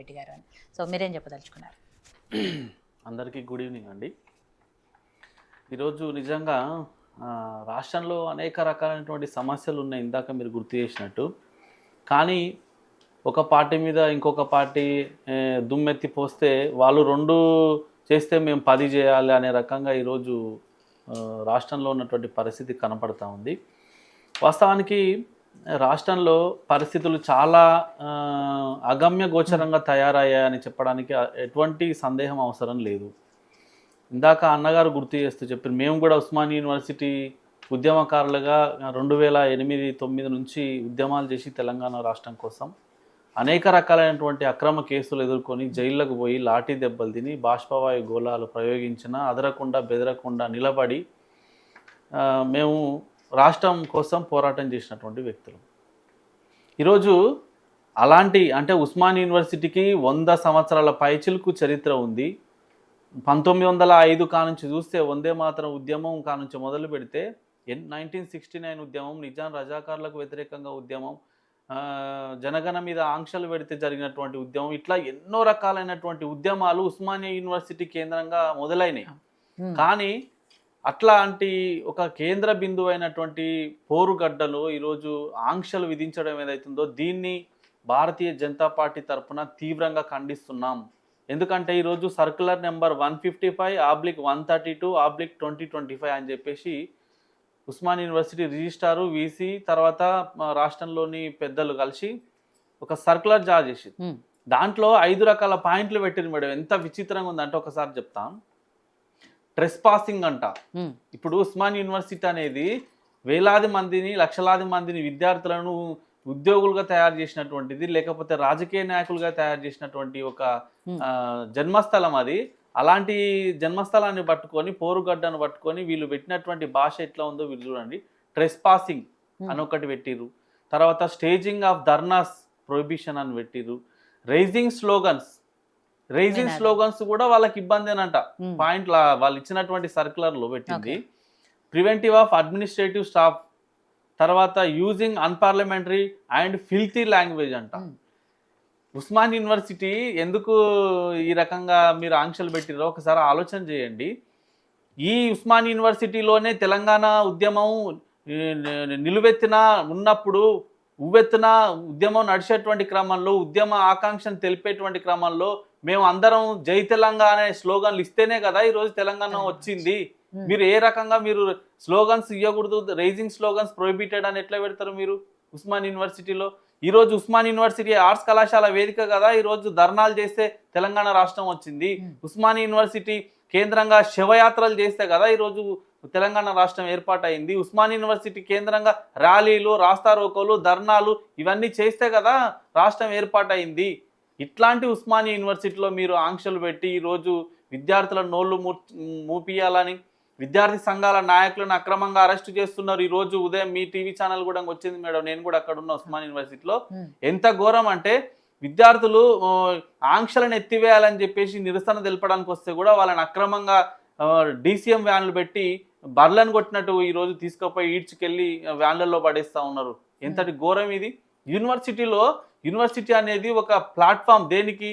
రెడ్డి గారు అని. సో మీరేం చెప్పదలుచుకున్నారు? అందరికీ గుడ్ ఈవినింగ్ అండి. ఈరోజు నిజంగా రాష్ట్రంలో అనేక రకాలైనటువంటి సమస్యలు ఉన్నాయి, ఇందాక మీరు గుర్తు చేసినట్టు. కానీ ఒక పార్టీ మీద ఇంకొక పార్టీ దుమ్మెత్తి పోస్తే వాళ్ళు 2 చేస్తే మేము 10 చేయాలి అనే రకంగా ఈరోజు రాష్ట్రంలో ఉన్నటువంటి పరిస్థితి కనపడతా ఉంది. వాస్తవానికి రాష్ట్రంలో పరిస్థితులు చాలా అగమ్య గోచరంగా తయారయ్యాయని చెప్పడానికి ఎటువంటి సందేహం అవసరం లేదు. ఇందాక అన్నగారు గుర్తు చేస్తూ చెప్పారు, మేము కూడా ఉస్మానియా యూనివర్సిటీ ఉద్యమకారులుగా 2008-9 నుంచి ఉద్యమాలు చేసి తెలంగాణ రాష్ట్రం కోసం అనేక రకాలైనటువంటి అక్రమ కేసులు ఎదుర్కొని జైళ్ళకు పోయి లాఠీ దెబ్బలు తిని బాష్పవాయు గోళాలు ప్రయోగించిన అదరకుండా బెదరకుండా నిలబడి మేము రాష్ట్రం కోసం పోరాటం చేసినటువంటి వ్యక్తులు. ఈరోజు అలాంటి అంటే ఉస్మానియా యూనివర్సిటీకి 100 సంవత్సరాల పైచిలుకు చరిత్ర ఉంది. 1905 కానుంచి చూస్తే వందే మాతరం ఉద్యమం కానుంచి మొదలు పెడితే 1969 ఉద్యమం, నిజాం రజాకారులకు వ్యతిరేకంగా ఉద్యమం, జనగణ మీద ఆంక్షలు పెడితే జరిగినటువంటి ఉద్యమం, ఇట్లా ఎన్నో రకాలైనటువంటి ఉద్యమాలు ఉస్మానియా యూనివర్సిటీ కేంద్రంగా మొదలైనవి. కానీ అట్లాంటి ఒక కేంద్ర బిందువు అయినటువంటి పోరుగడ్డలో ఈరోజు ఆంక్షలు విధించడం ఏదైతుందో దీన్ని భారతీయ జనతా పార్టీ తరఫున తీవ్రంగా ఖండిస్తున్నాం. ఎందుకంటే ఈరోజు సర్క్యులర్ నెంబర్ 155/132/2025 అని చెప్పేసి ఉస్మానియా యూనివర్సిటీ రిజిస్ట్రారు, వీసీ, తర్వాత రాష్ట్రంలోని పెద్దలు కలిసి ఒక సర్క్యులర్ జారీ చేసి దాంట్లో 5 రకాల పాయింట్లు పెట్టింది మేడం. ఎంత విచిత్రంగా ఉందంటే ఒకసారి చెప్తాం. ట్రెస్ పాసింగ్ అంట. ఇప్పుడు ఉస్మానియా యూనివర్సిటీ అనేది వేలాది మందిని, లక్షలాది మందిని విద్యార్థులను ఉద్యోగులుగా తయారు చేసినటువంటిది, లేకపోతే రాజకీయ నాయకులుగా తయారు చేసినటువంటి ఒక జన్మస్థలం అది. అలాంటి జన్మస్థలాన్ని పట్టుకొని, పోరుగడ్డను పట్టుకొని వీళ్ళు పెట్టినటువంటి భాష ఎట్లా ఉందో వీళ్ళు చూడండి. ట్రెస్ పాసింగ్ అని ఒకటి పెట్టిరు, తర్వాత స్టేజింగ్ ఆఫ్ ధర్నాస్ ప్రొహిబిషన్ అని పెట్టిరు, రైజింగ్ స్లోగన్స్ కూడా వాళ్ళకి ఇబ్బందేనంట. పాయింట్ వాళ్ళు ఇచ్చినటువంటి సర్క్యులర్ లో పెట్టింది. ప్రివెంటివ్ ఆఫ్ అడ్మినిస్ట్రేటివ్ స్టాఫ్, తర్వాత using unparliamentary and filthy language అంట. ఉస్మానియా యూనివర్సిటీ ఎందుకు ఈ రకంగా మీరు ఆంక్షలు పెట్టిరో ఒకసారి ఆలోచన చేయండి. ఈ ఉస్మానియా యూనివర్సిటీలోనే తెలంగాణ ఉద్యమం నిలువెత్తిన ఉన్నప్పుడు, ఉవ్వెత్తున ఉద్యమం నడిచేటువంటి క్రమంలో, ఉద్యమ ఆకాంక్షను తెలిపేటువంటి క్రమంలో మేము అందరం జై తెలంగాణ అనే స్లోగన్లు ఇస్తేనే కదా ఈరోజు తెలంగాణ వచ్చింది. మీరు ఏ రకంగా మీరు స్లోగన్స్ ఇవ్వకూడదు, రైజింగ్ స్లోగన్స్ ప్రొహిబిటెడ్ అని ఎట్లా పెడతారు మీరు ఉస్మానియా యూనివర్సిటీలో? ఈరోజు ఉస్మానియా యూనివర్సిటీ ఆర్ట్స్ కళాశాల వేదిక కదా ఈరోజు ధర్నాలు చేస్తే తెలంగాణ రాష్ట్రం వచ్చింది. ఉస్మానియా యూనివర్సిటీ కేంద్రంగా శివయాత్రలు చేస్తే కదా ఈరోజు తెలంగాణ రాష్ట్రం ఏర్పాటైంది. ఉస్మానియా యూనివర్సిటీ కేంద్రంగా ర్యాలీలు, రాస్తారోకోలు, ధర్నాలు ఇవన్నీ చేస్తే కదా రాష్ట్రం ఏర్పాటైంది. ఇట్లాంటి ఉస్మానియా యూనివర్సిటీలో మీరు ఆంక్షలు పెట్టి ఈరోజు విద్యార్థుల నోళ్లు మూపియాలని, విద్యార్థి సంఘాల నాయకులను అక్రమంగా అరెస్టు చేస్తున్నారు. ఈరోజు ఉదయం మీ టీవీ ఛానల్ కూడా వచ్చింది మేడం, నేను కూడా అక్కడ ఉన్న ఉస్మానియా యూనివర్సిటీలో. ఎంత ఘోరం అంటే విద్యార్థులు ఆంక్షలను ఎత్తివేయాలని చెప్పేసి నిరసన తెలపడానికి వస్తే కూడా వాళ్ళని అక్రమంగా DCM వ్యాన్లు పెట్టి బర్లను కొట్టినట్టు ఈరోజు తీసుకుపోయి ఈడ్చుకెళ్ళి వ్యాన్లలో పడేస్తూ ఉన్నారు. ఎంతటి ఘోరం ఇది! యూనివర్సిటీ అనేది ఒక ప్లాట్ఫామ్, దేనికి?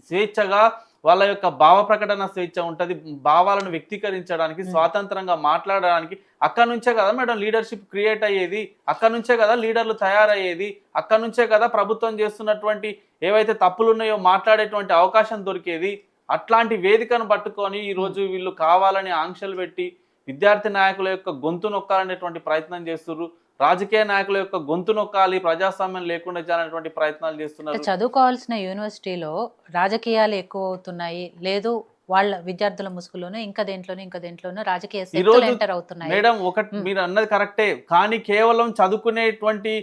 స్వేచ్ఛగా వాళ్ళ యొక్క భావ ప్రకటన స్వేచ్ఛ ఉంటుంది, భావాలను వ్యక్తీకరించడానికి, స్వాతంత్రంగా మాట్లాడడానికి. అక్కడి నుంచే కదా మేడం లీడర్షిప్ క్రియేట్ అయ్యేది, అక్కడి నుంచే కదా లీడర్లు తయారయ్యేది, అక్కడి నుంచే కదా ప్రభుత్వం చేస్తున్నటువంటి ఏవైతే తప్పులు ఉన్నాయో మాట్లాడేటువంటి అవకాశం దొరికేది. అట్లాంటి వేదికను పట్టుకొని ఈరోజు వీళ్ళు కావాలని ఆంక్షలు పెట్టి విద్యార్థి నాయకుల యొక్క గొంతు నొక్కాలనేటువంటి ప్రయత్నం చేస్తున్నారు. రాజకీయ నాయకుల యొక్క గొంతు నొక్కాలి, ప్రజాస్వామ్యం లేకుండా చేయాలనేటువంటి ప్రయత్నాలు చేస్తున్నారు. చదువుకోవాల్సిన యూనివర్సిటీలో రాజకీయాలు ఎక్కువ అవుతున్నాయి, లేదు వాళ్ళ విద్యార్థుల ముసుగులోనూ ఇంకా దేంట్లోనూ రాజకీయ శక్తులు ఎంటర్ అవుతున్నాయి. మేడం ఒకటి మీరు అన్నది కరెక్టే, కానీ కేవలం చదువుకునేటువంటి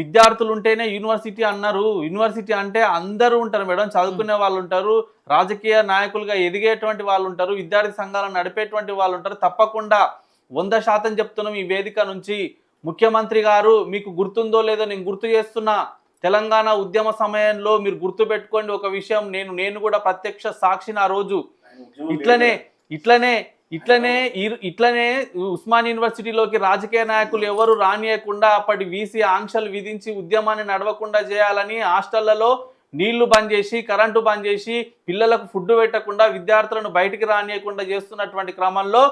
విద్యార్థులు ఉంటేనే యూనివర్సిటీ అన్నారు. యూనివర్సిటీ అంటే అందరూ ఉంటారు మేడం, చదువుకునే వాళ్ళు ఉంటారు, రాజకీయ నాయకులుగా ఎదిగేటువంటి వాళ్ళు ఉంటారు, విద్యార్థి సంఘాలను నడిపేటువంటి వాళ్ళు ఉంటారు. తప్పకుండా 100% చెప్తున్నాం ఈ వేదిక నుంచి. ముఖ్యమంత్రి గారు మీకు గుర్తుందో లేదో నేను గుర్తు చేస్తున్నా, తెలంగాణ ఉద్యమ సమయంలో మీరు గుర్తు పెట్టుకోండి ఒక విషయం, నేను కూడా ప్రత్యక్ష సాక్షిని. ఆ రోజు ఇట్లనే ఉస్మానియా యూనివర్సిటీలోకి రాజకీయ నాయకులు ఎవరు రానియకుండా అప్పటి వీసీ ఆంక్షలు విధించి ఉద్యమాన్ని నడవకుండా చేయాలని హాస్టళ్లలో నీళ్లు బంద్ చేసి కరెంటు బంద్ చేసి పిల్లలకు ఫుడ్ పెట్టకుండా విద్యార్థులను బయటికి రానియకుండా చేస్తున్నటువంటి క్రమంలో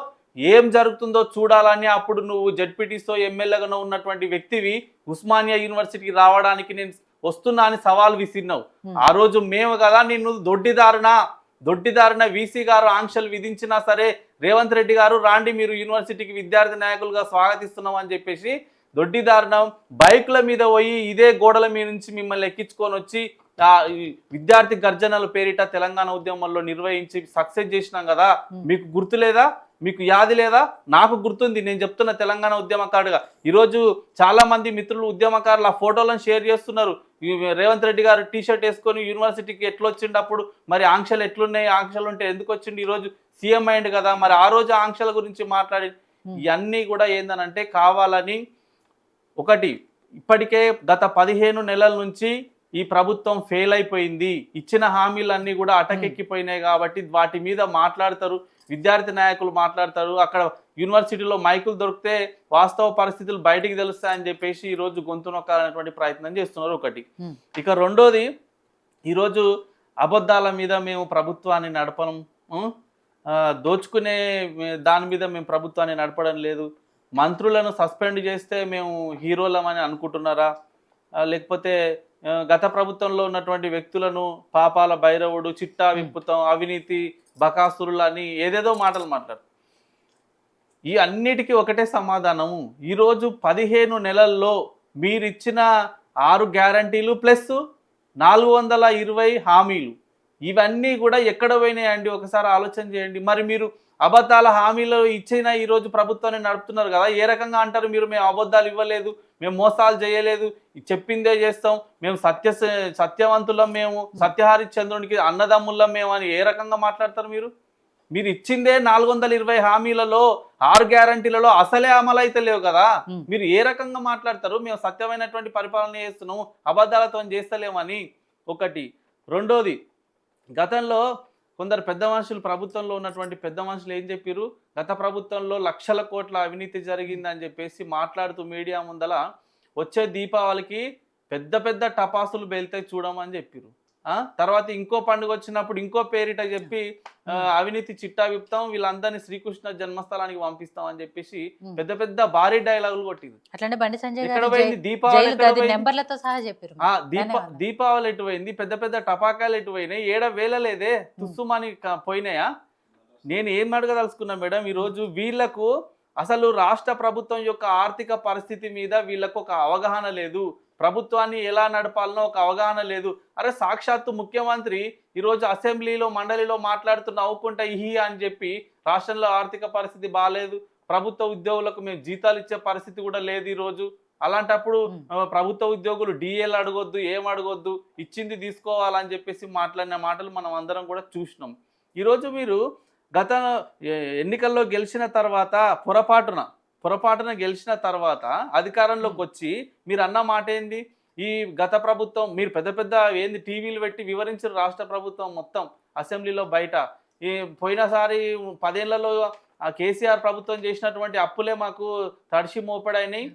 ఏం జరుగుతుందో చూడాలని అప్పుడు నువ్వు జడ్పీటీసో ఎమ్మెల్యేగానో ఉన్నటువంటి వ్యక్తివి ఉస్మానియా యూనివర్సిటీకి రావడానికి నేను వస్తున్నా అని సవాల్ విసిరినావు. ఆ రోజు మేము కదా నిన్ను దొడ్డిదారిన వీసీ గారు ఆంక్షలు విధించినా సరే రేవంత్ రెడ్డి గారు రాండి మీరు యూనివర్సిటీకి విద్యార్థి నాయకులుగా స్వాగతిస్తున్నాం అని చెప్పేసి దొడ్డిదారుణం బైకుల మీద పోయి ఇదే గోడల మీద నుంచి మిమ్మల్ని ఎక్కించుకొని వచ్చి విద్యార్థి గర్జనల పేరిట తెలంగాణ ఉద్యమంలో నిర్వహించి సక్సెస్ చేసినాం కదా. మీకు గుర్తు లేదా? మీకు యాది లేదా? నాకు గుర్తుంది. నేను చెప్తున్న తెలంగాణ ఉద్యమకారుడుగా ఈరోజు చాలా మంది మిత్రులు ఉద్యమకారులు ఆ ఫోటోలను షేర్ చేస్తున్నారు. రేవంత్ రెడ్డి గారు టీషర్ట్ వేసుకొని యూనివర్సిటీకి ఎట్లొచ్చిండు, అప్పుడు మరి ఆంక్షలు ఎట్లున్నాయి, ఆంక్షలు ఉంటే ఎందుకు వచ్చిండు, ఈరోజు సీఎం అయిండు కదా, మరి ఆ రోజు ఆంక్షల గురించి మాట్లాడి ఇవన్నీ కూడా ఏందనంటే కావాలని ఒకటి ఇప్పటికే గత 15 నెలల నుంచి ఈ ప్రభుత్వం ఫెయిల్ అయిపోయింది. ఇచ్చిన హామీలన్నీ కూడా అటకెక్కిపోయినాయి కాబట్టి వాటి మీద మాట్లాడతారు, విద్యార్థి నాయకులు మాట్లాడతారు. అక్కడ యూనివర్సిటీలో మైకులు దొరికితే వాస్తవ పరిస్థితులు బయటికి తెలుస్తాయని చెప్పేసి ఈరోజు గొంతు నొక్కాలనేటువంటి ప్రయత్నం చేస్తున్నారు ఒకటి. ఇక రెండోది, ఈరోజు అబద్ధాల మీద మేము ప్రభుత్వాన్ని నడపడం, దోచుకునే దాని మీద మేము ప్రభుత్వాన్ని నడపడం లేదు, మంత్రులను సస్పెండ్ చేస్తే మేము హీరోలమని అనుకుంటున్నారా, లేకపోతే గత ప్రభుత్వంలో ఉన్నటువంటి వ్యక్తులను పాపాల భైరవుడు, చిట్టా విప్పుతాం, అవినీతి బకాసురులు అని ఏదేదో మాటలు మాట్లాడు. ఈ అన్నిటికీ ఒకటే సమాధానము. ఈరోజు 15 నెలల్లో మీరిచ్చిన 6 గ్యారంటీలు ప్లస్ 420 హామీలు ఇవన్నీ కూడా ఎక్కడ పోయినాయండి? ఒకసారి ఆలోచన చేయండి. మరి మీరు అబద్ధాల హామీలు ఇచ్చిన ఈరోజు ప్రభుత్వాన్ని నడుపుతున్నారు కదా, ఏ రకంగా అంటారు మీరు మేము అబద్ధాలు ఇవ్వలేదు, మేము మోసాలు చేయలేదు, చెప్పిందే చేస్తాం, మేము సత్యవంతులం, మేము సత్యహరిశ్చంద్రునికి అన్నదమ్ములం మేము అని ఏ రకంగా మాట్లాడతారు మీరు? మీరు ఇచ్చిందే 420 హామీలలో 6 గ్యారంటీలలో అసలే అమలైతే లేవు కదా, మీరు ఏ రకంగా మాట్లాడతారు? మేము సత్యమైనటువంటి పరిపాలన చేస్తున్నాము, అబద్ధాలతో చేస్తలేమని ఒకటి. రెండోది, గతంలో కొందరు పెద్ద మనుషులు, ప్రభుత్వంలో ఉన్నటువంటి పెద్ద మనుషులు ఏం చెప్పారు? గత ప్రభుత్వంలో లక్షల కోట్ల అవినీతి జరిగిందని చెప్పేసి మాట్లాడుతూ మీడియా ముందల వచ్చే దీపావళికి పెద్ద పెద్ద టపాసులు బెల్తాయి చూడమని చెప్పారు. తర్వాత ఇంకో పండుగ వచ్చినప్పుడు ఇంకో పేరిట చెప్పి అవినీతి చిట్టా విప్తాం, వీళ్ళందరినీ శ్రీకృష్ణ జన్మస్థలానికి పంపిస్తాం అని చెప్పేసి పెద్ద పెద్ద భారీ డైలాగులు కొట్టింది. ఎక్కడ పోయింది దీపావళి? దీపావళి ఎటు పోయింది? పెద్ద పెద్ద టపాకాయలు ఎటు పోయినాయి? ఏడ వేలలేదే, తుస్సుమని పోయినాయా? నేను ఏం అడగదలుచుకున్నా మేడం, ఈరోజు వీళ్లకు అసలు రాష్ట్ర ప్రభుత్వం యొక్క ఆర్థిక పరిస్థితి మీద వీళ్ళకు ఒక అవగాహన లేదు, ప్రభుత్వాన్ని ఎలా నడపాలనో ఒక అవగాహన లేదు. అరే సాక్షాత్తు ముఖ్యమంత్రి ఈరోజు అసెంబ్లీలో మండలిలో మాట్లాడుతూ నవ్వుకుంటా ఇహి అని చెప్పి రాష్ట్రంలో ఆర్థిక పరిస్థితి బాగాలేదు, ప్రభుత్వ ఉద్యోగులకు మేము జీతాలు ఇచ్చే పరిస్థితి కూడా లేదు ఈరోజు, అలాంటప్పుడు ప్రభుత్వ ఉద్యోగులు డిఏలు అడగొద్దు, ఏం అడగొద్దు, ఇచ్చింది తీసుకోవాలని చెప్పేసి మాట్లాడిన మాటలు మనం అందరం కూడా చూసినాం. ఈరోజు మీరు గత ఎన్నికల్లో గెలిచిన తర్వాత పొరపాటున గెలిచిన తర్వాత అధికారంలోకి వచ్చి మీరు అన్న మాట ఏంది? ఈ గత ప్రభుత్వం మీరు పెద్ద పెద్ద ఏంది టీవీలు పెట్టి వివరించారు రాష్ట్ర ప్రభుత్వం మొత్తం అసెంబ్లీలో బయట. ఈ పోయినసారి 10 ఏళ్లలో ఆ కేసీఆర్ ప్రభుత్వం చేసినటువంటి అప్పులే మాకు తడిసి మోపడైనాయి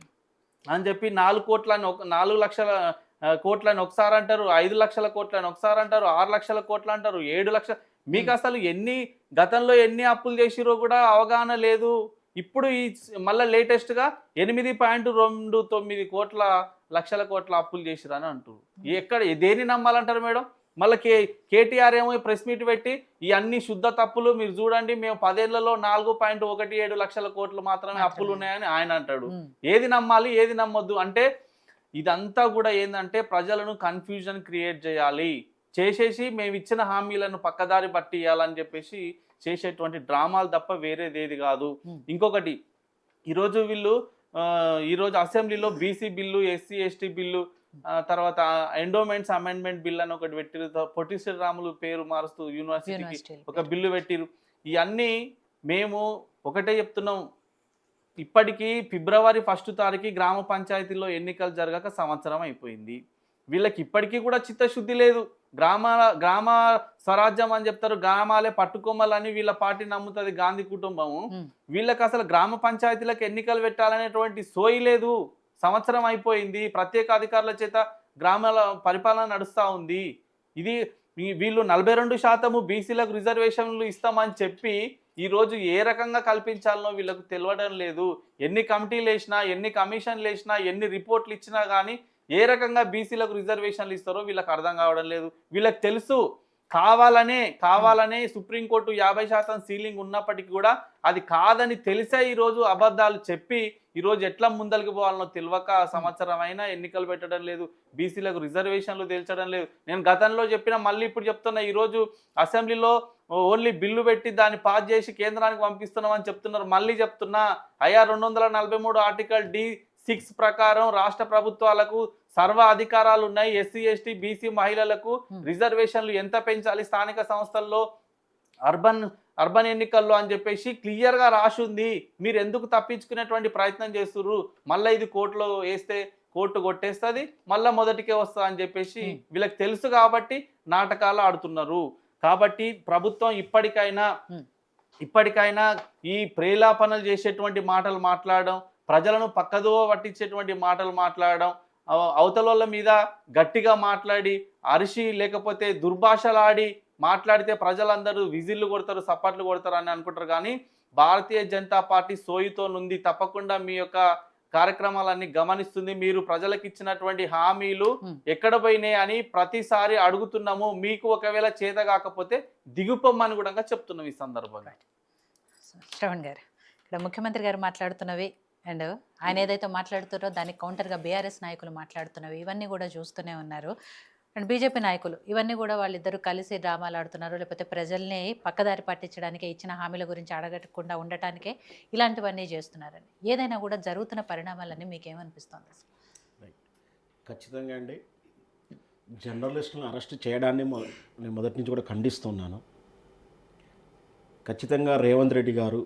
అని చెప్పి 4 లక్షల కోట్లని ఒకసారి అంటారు, 5 లక్షల కోట్లని ఒకసారి అంటారు, 6 లక్షల కోట్లు అంటారు, 7 లక్షల. మీకు అసలు గతంలో ఎన్ని అప్పులు చేసిరో కూడా అవగాహన లేదు. ఇప్పుడు ఈ మళ్ళీ లేటెస్ట్గా 8.29 లక్షల కోట్ల అప్పులు చేసిరని అంటారు. ఎక్కడ దేని నమ్మాలంటారు మేడం? మళ్ళీ కేటీఆర్ ఏమో ప్రెస్ మీట్ పెట్టి ఈ అన్ని శుద్ధ తప్పులు మీరు చూడండి, మేము 10 ఏళ్లలో 4.17 లక్షల కోట్లు మాత్రమే అప్పులు ఉన్నాయని ఆయన అంటాడు. ఏది నమ్మాలి, ఏది నమ్మొద్దు? అంటే ఇదంతా కూడా ఏంటంటే ప్రజలను కన్ఫ్యూజన్ క్రియేట్ చేసేసి మేము ఇచ్చిన హామీలను పక్కదారి పట్టియాలని చెప్పేసి చేసేటువంటి డ్రామాలు తప్ప వేరేదేది కాదు. ఇంకొకటి, ఈరోజు అసెంబ్లీలో BC bill, SC ST bill, తర్వాత ఎండోమెంట్స్ అమెండ్మెంట్ బిల్ అని ఒకటి పెట్టిరు, పొట్టి శ్రీరాములు పేరు మారుస్తూ యూనివర్సిటీకి ఒక బిల్లు పెట్టిరు. ఇవన్నీ మేము ఒకటే చెప్తున్నాం, ఇప్పటికీ ఫిబ్రవరి 1వ తారీఖు గ్రామ పంచాయతీలో ఎన్నికలు జరగక సంవత్సరం అయిపోయింది. వీళ్ళకి ఇప్పటికీ కూడా చిత్తశుద్ధి లేదు. గ్రామ స్వరాజ్యం అని చెప్తారు, గ్రామాలే పట్టుకోమలని వీళ్ళ పార్టీ నమ్ముతుంది గాంధీ కుటుంబము. వీళ్ళకి అసలు గ్రామ పంచాయతీలకు ఎన్నికలు పెట్టాలనేటువంటి సోయి లేదు. సంవత్సరం అయిపోయింది, ప్రత్యేక అధికారుల చేత గ్రామాల పరిపాలన నడుస్తూ ఉంది. ఇది వీళ్ళు 42% బీసీలకు రిజర్వేషన్లు ఇస్తామని చెప్పి ఈరోజు ఏ రకంగా కల్పించాలనో వీళ్ళకు తెలియడం లేదు. ఎన్ని కమిటీలు వేసినా, ఎన్ని కమిషన్లు వేసినా, ఎన్ని రిపోర్ట్లు ఇచ్చినా కానీ ఏ రకంగా బీసీలకు రిజర్వేషన్లు ఇస్తారో వీళ్ళకి అర్థం కావడం లేదు. వీళ్ళకి తెలుసు కావాలనే సుప్రీంకోర్టు 50% సీలింగ్ ఉన్నప్పటికీ కూడా అది కాదని తెలిసే ఈరోజు అబద్ధాలు చెప్పి ఈరోజు ఎట్లా ముందరికి పోవాలనో తెలియక సంవత్సరం అయినా ఎన్నికలు పెట్టడం లేదు, బీసీలకు రిజర్వేషన్లు తేల్చడం లేదు. నేను గతంలో చెప్పిన మళ్ళీ ఇప్పుడు చెప్తున్నా, ఈరోజు అసెంబ్లీలో ఓన్లీ బిల్లు పెట్టి దాన్ని పాస్ చేసి కేంద్రానికి పంపిస్తున్నామని చెప్తున్నారు. మళ్ళీ చెప్తున్నా, అయ్యా 243 ఆర్టికల్ D6 ప్రకారం రాష్ట్ర ప్రభుత్వాలకు సర్వ అధికారాలు ఉన్నాయి. ఎస్సీ ఎస్టీ బీసీ మహిళలకు రిజర్వేషన్లు ఎంత పెంచాలి స్థానిక సంస్థల్లో, అర్బన్ ఎన్నికల్లో అని చెప్పేసి క్లియర్గా రాసి ఉంది. మీరు ఎందుకు తప్పించుకునేటువంటి ప్రయత్నం చేస్తుర్రు? మళ్ళీ ఇది కోర్టులో వేస్తే కోర్టు కొట్టేస్తుంది, మళ్ళీ మొదటికే వస్తుంది అని చెప్పేసి వీళ్ళకి తెలుసు కాబట్టి నాటకాలు ఆడుతున్నారు. కాబట్టి ప్రభుత్వం ఇప్పటికైనా ఈ ప్రేలాపనలు చేసేటువంటి మాటలు మాట్లాడడం, ప్రజలను పక్కదోవ పట్టించేటువంటి మాటలు మాట్లాడడం, అవతల మీద గట్టిగా మాట్లాడి అరిసి లేకపోతే దుర్భాషలాడి మాట్లాడితే ప్రజలందరూ విజిల్లు కొడతారు, సప్పట్లు కొడతారు అని అనుకుంటారు. కానీ భారతీయ జనతా పార్టీ సోయితోనుంది, తప్పకుండా మీ యొక్క కార్యక్రమాలన్నీ గమనిస్తుంది. మీరు ప్రజలకు ఇచ్చినటువంటి హామీలు ఎక్కడ పోయినాయి అని ప్రతిసారి అడుగుతున్నాము. మీకు ఒకవేళ చేత కాకపోతే దిగుపమ్మని కూడా చెప్తున్నాం ఈ సందర్భంగా. శ్రవణ్ గారు, ఇక్కడ ముఖ్యమంత్రి గారు మాట్లాడుతున్నవి అండ్ ఆయన ఏదైతే మాట్లాడుతారో దానికి కౌంటర్గా బీఆర్ఎస్ నాయకులు మాట్లాడుతున్నవి ఇవన్నీ కూడా చూస్తూనే ఉన్నారు. అండ్ బీజేపీ నాయకులు ఇవన్నీ కూడా వాళ్ళిద్దరూ కలిసి డ్రామాలు ఆడుతున్నారు, లేకపోతే ప్రజల్ని పక్కదారి పట్టించడానికి, ఇచ్చిన హామీల గురించి అడగకుండా ఉండటానికే ఇలాంటివన్నీ చేస్తున్నారని, ఏదైనా కూడా జరుగుతున్న పరిణామాలన్నీ మీకేమనిపిస్తుంది? ఖచ్చితంగా అండి, జర్నలిస్టులను అరెస్ట్ చేయడాన్ని నేను మొదటి నుంచి కూడా ఖండిస్తున్నాను. ఖచ్చితంగా రేవంత్ రెడ్డి గారు